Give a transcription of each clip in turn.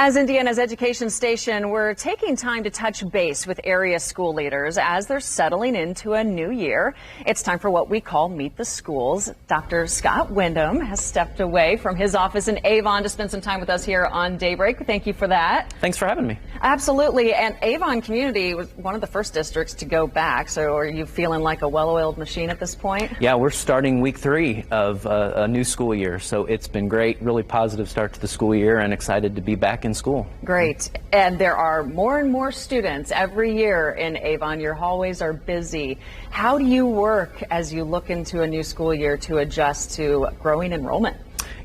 As Indiana's education station, we're taking time to touch base with area school leaders as they're settling into a new year. It's time for what we call Meet the Schools. Dr. Scott Wyndham has stepped away from his office in Avon to spend some time with us here on Daybreak. Thank you for that. Thanks for having me. Absolutely. And Avon Community was one of the first districts to go back. So are you feeling like a well-oiled machine at this point? Yeah, we're starting week 3 of a new school year. So it's been great, really positive start to the school year, and excited to be back in school. Great. And there are more and more students every year in Avon. Your hallways are busy. How do you work as you look into a new school year to adjust to growing enrollment?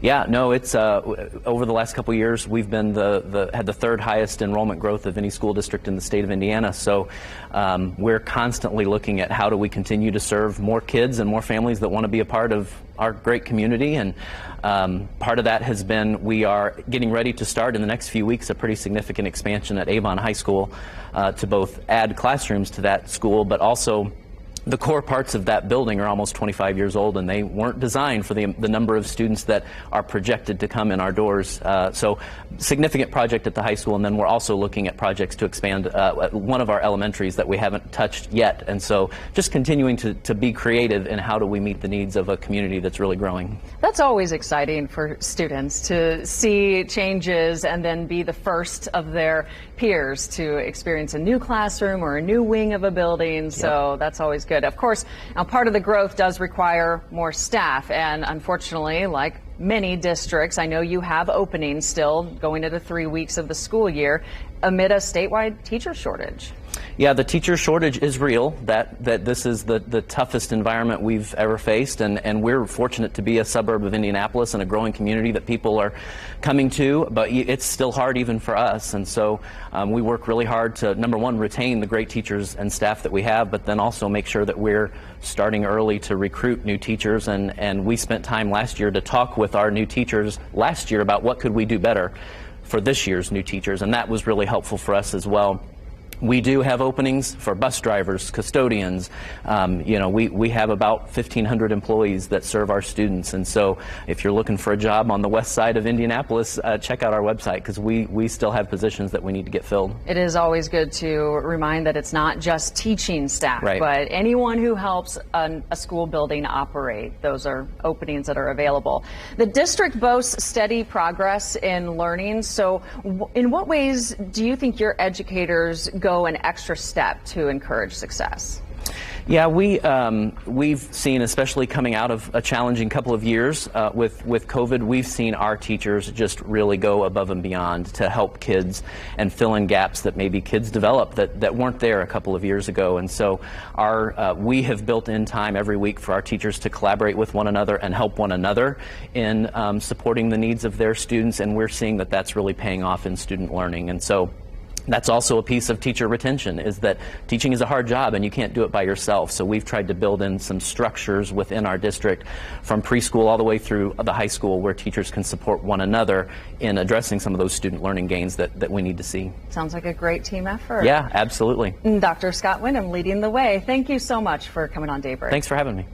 Yeah, no, it's over the last couple of years we've been had the third highest enrollment growth of any school district in the state of Indiana. So we're constantly looking at how do we continue to serve more kids and more families that want to be a part of our great community. And part of that has been we are getting ready to start in the next few weeks a pretty significant expansion at Avon High School to both add classrooms to that school, but also the core parts of that building are almost 25 years old, and they weren't designed for the number of students that are projected to come in our doors. So significant project at the high school, and then we're also looking at projects to expand one of our elementaries that we haven't touched yet. And so just continuing to be creative in how do we meet the needs of a community that's really growing. That's always exciting for students to see changes and then be the first of their peers to experience a new classroom or a new wing of a building. So that's always good. Of course, now part of the growth does require more staff, and unfortunately, like many districts, I know you have openings still going into 3 weeks of the school year amid a statewide teacher shortage. Yeah, the teacher shortage is real. That this is the toughest environment we've ever faced, and we're fortunate to be a suburb of Indianapolis and a growing community that people are coming to, but it's still hard even for us. And so we work really hard to, number one, retain the great teachers and staff that we have, but then also make sure that we're starting early to recruit new teachers. And we spent time last year to talk with our new teachers last year about what could we do better for this year's new teachers, and that was really helpful for us as well. We do have openings for bus drivers, custodians. We have about 1,500 employees that serve our students. And so if you're looking for a job on the west side of Indianapolis, check out our website, because we still have positions that we need to get filled. It is always good to remind that it's not just teaching staff, but anyone who helps a school building operate. Those are openings that are available. The district boasts steady progress in learning. So in what ways do you think your educators go an extra step to encourage success? Yeah, we've seen, especially coming out of a challenging couple of years with COVID, we've seen our teachers just really go above and beyond to help kids and fill in gaps that maybe kids develop that weren't there a couple of years ago. And so we have built in time every week for our teachers to collaborate with one another and help one another in supporting the needs of their students, and we're seeing that that's really paying off in student learning. And so that's also a piece of teacher retention, is that teaching is a hard job and you can't do it by yourself. So we've tried to build in some structures within our district from preschool all the way through the high school where teachers can support one another in addressing some of those student learning gains that we need to see. Sounds like a great team effort. Yeah, absolutely. Dr. Scott Wyndham leading the way. Thank you so much for coming on Daybreak. Thanks for having me.